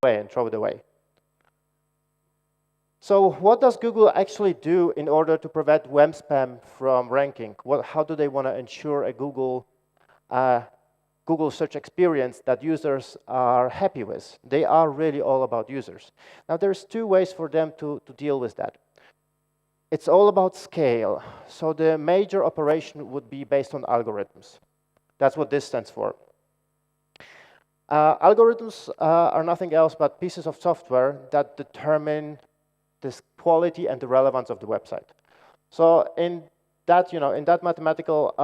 away and throw it away. So what does Google actually do in order to prevent web spam from ranking? How do they want to ensure a Google search experience that users are happy with? They are really all about users. Now, there's two ways for them to deal with that. It's all about scale. So the major operation would be based on algorithms. That's what this stands for. Algorithms are nothing else but pieces of software that determine the quality and the relevance of the website. So in that, in that mathematical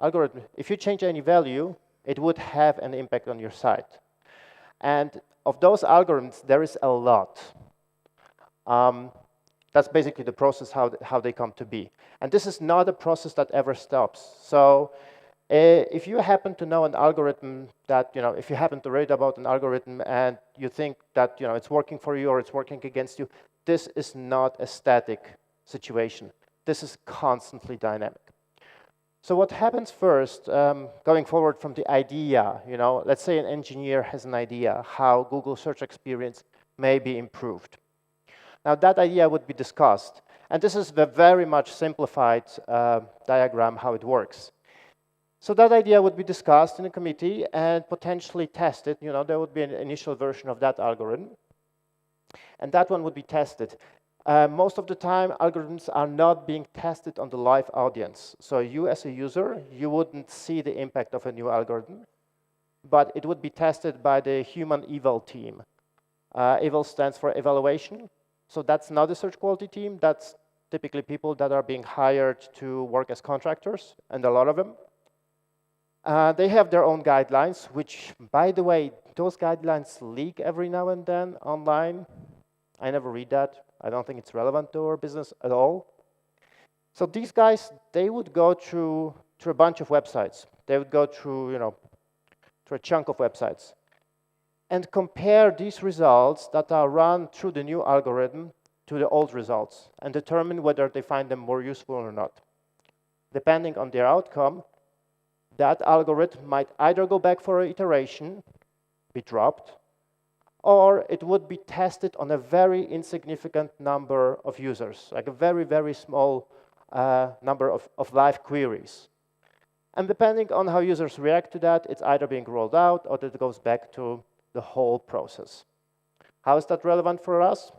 algorithm, if you change any value, it would have an impact on your site. And of those algorithms, there is a lot. That's basically the process how they come to be. And this is not a process that ever stops. So if you happen to know an algorithm that, if you happen to read about an algorithm and you think that, it's working for you or it's working against you, this is not a static situation. This is constantly dynamic. So what happens first, going forward from the idea, let's say an engineer has an idea how Google search experience may be improved. Now that idea would be discussed. And this is the very much simplified diagram how it works. So that idea would be discussed in a committee and potentially tested. There would be an initial version of that algorithm. And that one would be tested. Most of the time, algorithms are not being tested on the live audience. So you as a user, you wouldn't see the impact of a new algorithm, but it would be tested by the human eval team. Eval stands for evaluation. So that's not a search quality team. That's typically people that are being hired to work as contractors, and a lot of them. They have their own guidelines, which, by the way, those guidelines leak every now and then online. I never read that. I don't think it's relevant to our business at all. So these guys, they would go through a bunch of websites. They would go through, through a chunk of websites and compare these results that are run through the new algorithm to the old results and determine whether they find them more useful or not. Depending on their outcome, that algorithm might either go back for an iteration, be dropped, or it would be tested on a very insignificant number of users, like a very, very small number of live queries. And depending on how users react to that, it's either being rolled out or it goes back to the whole process. How is that relevant for us?